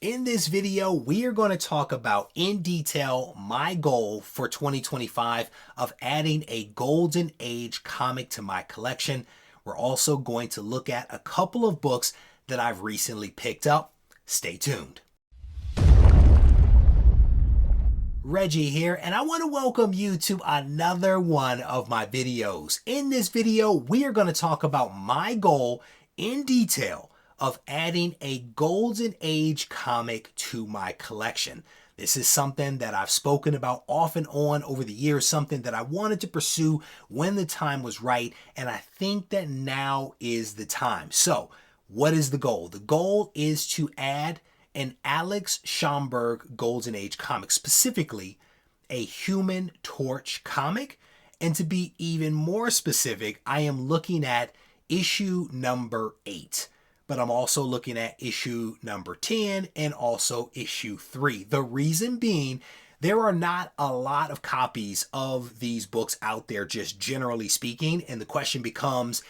In this video, we are going to talk about in detail my goal for 2025 of adding a Golden Age comic to my collection. We're also going to look at a couple of books that I've recently picked up. Stay tuned. Reggie here, and I want to welcome you to another one of my videos. In this video, we are going to talk about my goal in detail of adding a Golden Age comic to my collection. This is something that I've spoken about off and on over the years, something that I wanted to pursue when the time was right, and I think that now is the time. So, what is the goal? The goal is to add an Alex Schomburg Golden Age comic, specifically a Human Torch comic, and to be even more specific, I am looking at issue number 8. But I'm also looking at issue number 10 and also issue 3. The reason being, there are not a lot of copies of these books out there, just generally speaking. And the question becomes,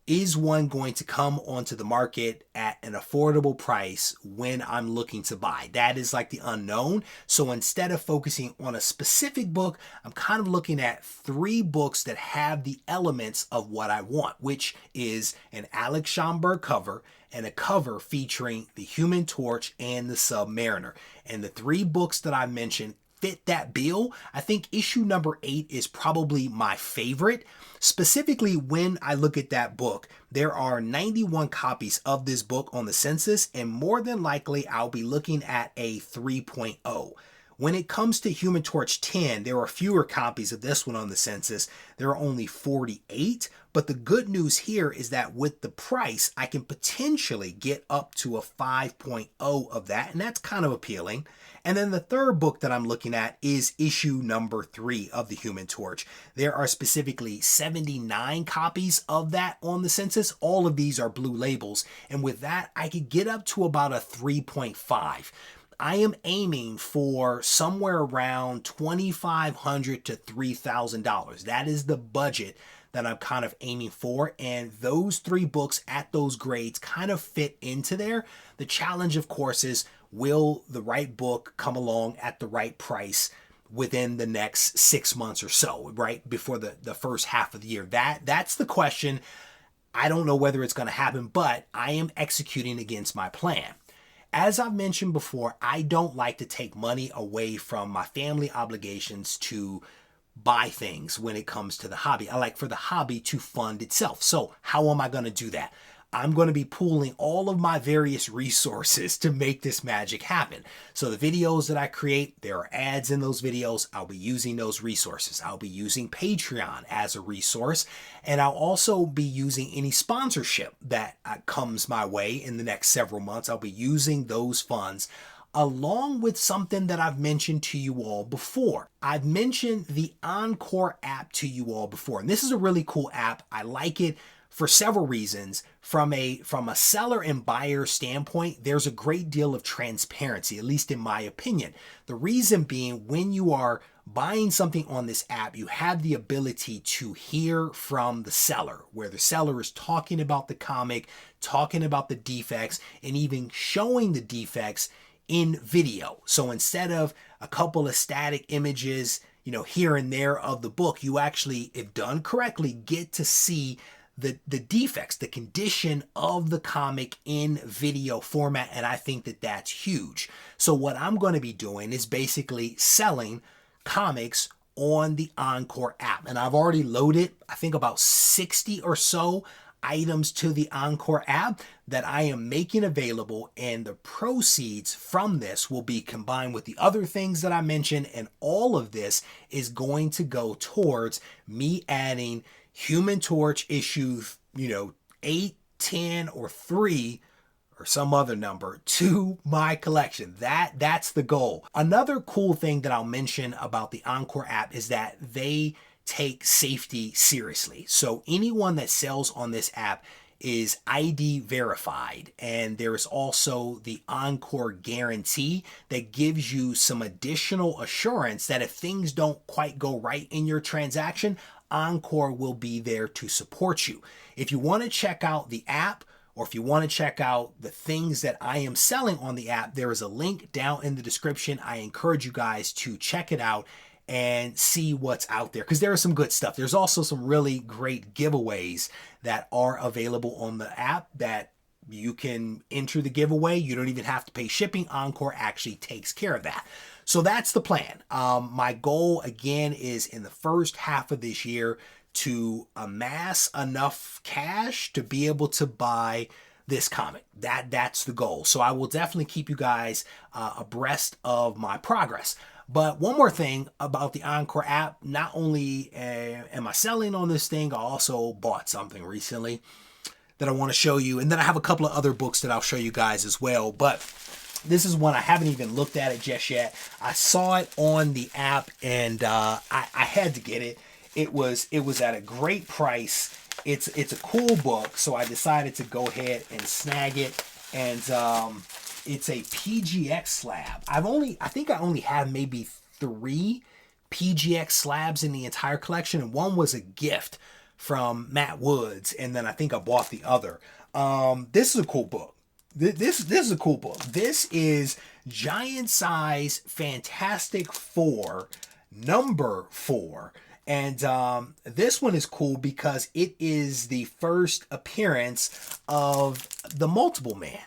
is one going to come onto the market at an affordable price when I'm looking to buy? That is like the unknown. So instead of focusing on a specific book, I'm kind of looking at 3 books that have the elements of what I want, which is an Alex Schomburg cover and a cover featuring the Human Torch and the Submariner. And the 3 books that I mentioned fit that bill. I think issue number 8 is probably my favorite. Specifically, when I look at that book, there are 91 copies of this book on the census, and more than likely I'll be looking at a 3.0. When it comes to Human Torch 10, there are fewer copies of this one on the census. There are only 48, but the good news here is that with the price, I can potentially get up to a 5.0 of that, and that's kind of appealing. And then the third book that I'm looking at is issue number 3 of the Human Torch. There are specifically 79 copies of that on the census. All of these are blue labels, and with that, I could get up to about a 3.5. I am aiming for somewhere around $2,500 to $3,000. That is the budget that I'm kind of aiming for, and those 3 books at those grades kind of fit into there. The challenge, of course, is will the right book come along at the right price within the next 6 months or so, right before the first half of the year? That's the question. I don't know whether it's going to happen, but I am executing against my plan. As I've mentioned before, I don't like to take money away from my family obligations to buy things when it comes to the hobby. I like for the hobby to fund itself. So how am I going to do that? I'm going to be pooling all of my various resources to make this magic happen. So the videos that I create, there are ads in those videos. I'll be using those resources. I'll be using Patreon as a resource, and I'll also be using any sponsorship that comes my way in the next several months. I'll be using those funds along with something that I've mentioned to you all before. I've mentioned the Encore app to you all before, and this is a really cool app. I like it for several reasons. From a seller and buyer standpoint, there's a great deal of transparency, at least in my opinion. The reason being, when you are buying something on this app, you have the ability to hear from the seller, where the seller is talking about the comic, talking about the defects, and even showing the defects in video. So instead of a couple of static images, here and there of the book, you actually, if done correctly, get to see the defects, the condition of the comic in video format, and I think that that's huge. So what I'm going to be doing is basically selling comics on the Encore app, and I've already loaded, I think, about 60 or so items to the Encore app that I am making available, and the proceeds from this will be combined with the other things that I mentioned, and all of this is going to go towards me adding Human Torch issue, 8, 10, or 3, or some other number to my collection. That's the goal. Another cool thing that I'll mention about the Encore app is that they take safety seriously. So anyone that sells on this app is ID verified, and there is also the Encore guarantee that gives you some additional assurance that if things don't quite go right in your transaction, Encore will be there to support you. If you want to check out the app or if you want to check out the things that I am selling on the app, there is a link down in the description. I encourage you guys to check it out and see what's out there, because there is some good stuff. There's also some really great giveaways that are available on the app that you can enter the giveaway. You don't even have to pay shipping. Encore actually takes care of that. So that's the plan. My goal, again, is in the first half of this year to amass enough cash to be able to buy this comic. That's the goal. So I will definitely keep you guys abreast of my progress. But one more thing about the Encore app, not only am I selling on this thing, I also bought something recently that I want to show you. And then I have a couple of other books that I'll show you guys as well. But this is one I haven't even looked at it just yet. I saw it on the app and I had to get it. It was at a great price. It's a cool book, so I decided to go ahead and snag it. And it's a PGX slab. I think I only have maybe 3 PGX slabs in the entire collection, and one was a gift from Matt Woods, and then I think I bought the other. This is a cool book. This is a cool book. This is Giant Size Fantastic Four #4. And this one is cool because it is the first appearance of the Multiple Man.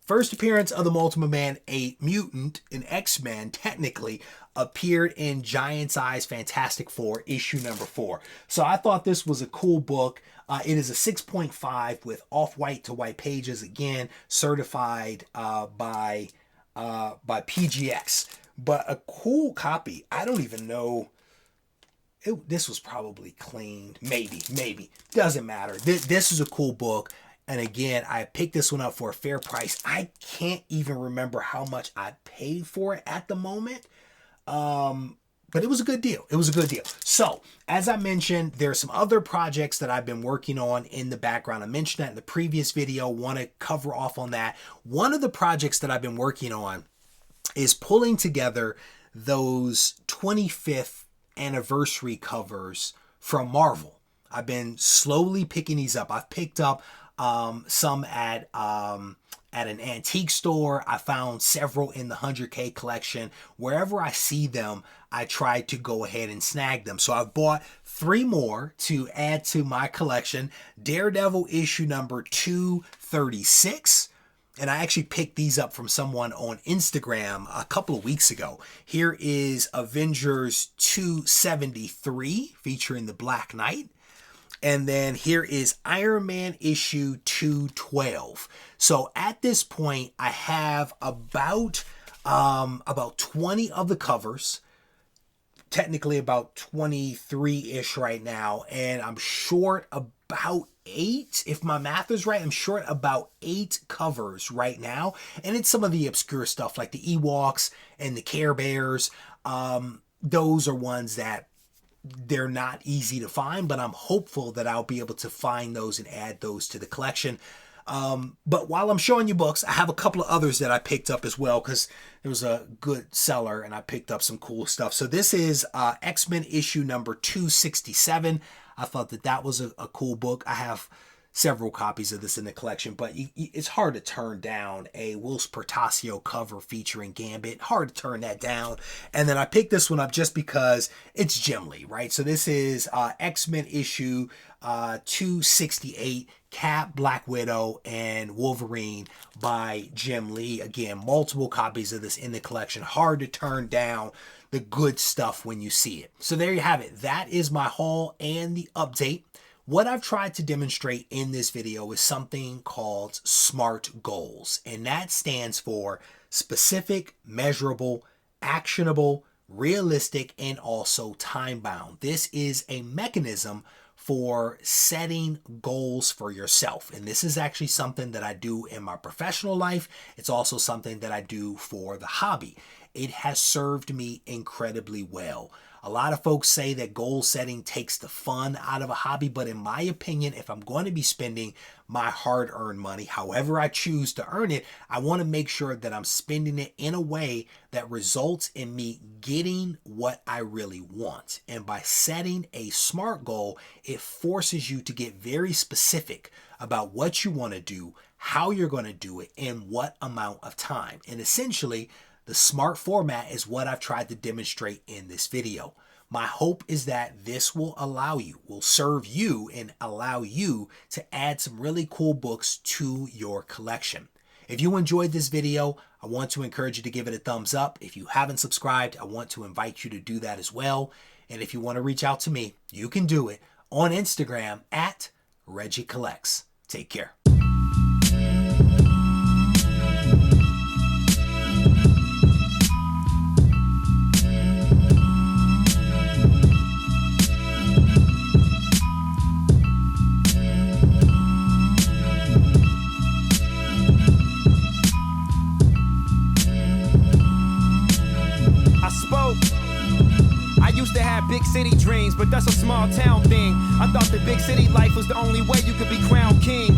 First appearance of the Multiple Man, a mutant, an X-Men technically, appeared in Giant Size Fantastic Four, issue #4. So I thought this was a cool book. It is a 6.5 with off-white to white pages, again, certified by PGX. But a cool copy. I don't even know. This was probably cleaned. Maybe. Doesn't matter. This is a cool book. And again, I picked this one up for a fair price. I can't even remember how much I paid for it at the moment. But it was a good deal. It was a good deal. So, as I mentioned, there are some other projects that I've been working on in the background. I mentioned that in the previous video. Want to cover off on that. One of the projects that I've been working on is pulling together those 25th anniversary covers from Marvel. I've been slowly picking these up. I've picked up some at an antique store. I found several in the 100K collection. Wherever I see them, I try to go ahead and snag them. So I've bought 3 more to add to my collection. Daredevil issue number 236. And I actually picked these up from someone on Instagram a couple of weeks ago. Here is Avengers 273 featuring the Black Knight. And then here is Iron Man issue 212. So at this point, I have about 20 of the covers. Technically about 23-ish right now. And I'm short about 8, if my math is right. I'm short about 8 covers right now. And it's some of the obscure stuff like the Ewoks and the Care Bears. Those are ones that they're not easy to find, but I'm hopeful that I'll be able to find those and add those to the collection. But while I'm showing you books, I have a couple of others that I picked up as well because it was a good seller and I picked up some cool stuff. So this is X-Men issue number 267. I thought that was a cool book. I have several copies of this in the collection, but it's hard to turn down a Whilce Portacio cover featuring Gambit. Hard to turn that down. And then I picked this one up just because it's Jim Lee, right? So this is X-Men issue 268, Cap, Black Widow, and Wolverine by Jim Lee. Again, multiple copies of this in the collection. Hard to turn down the good stuff when you see it. So there you have it. That is my haul and the update. What I've tried to demonstrate in this video is something called SMART goals, and that stands for specific, measurable, actionable, realistic, and also time-bound. This is a mechanism for setting goals for yourself. And this is actually something that I do in my professional life. It's also something that I do for the hobby. it has served me incredibly well. A lot of folks say that goal setting takes the fun out of a hobby, but in my opinion, if I'm going to be spending my hard-earned money, however I choose to earn it, I want to make sure that I'm spending it in a way that results in me getting what I really want. And by setting a SMART goal, it forces you to get very specific about what you want to do, how you're going to do it, and what amount of time. And essentially, the SMART format is what I've tried to demonstrate in this video. My hope is that this will serve you and allow you to add some really cool books to your collection. If you enjoyed this video, I want to encourage you to give it a thumbs up. If you haven't subscribed, I want to invite you to do that as well. And if you want to reach out to me, you can do it on Instagram at Regie Collects. Take care. Big city dreams, but that's a small town thing. I thought the big city life was the only way you could be crowned king.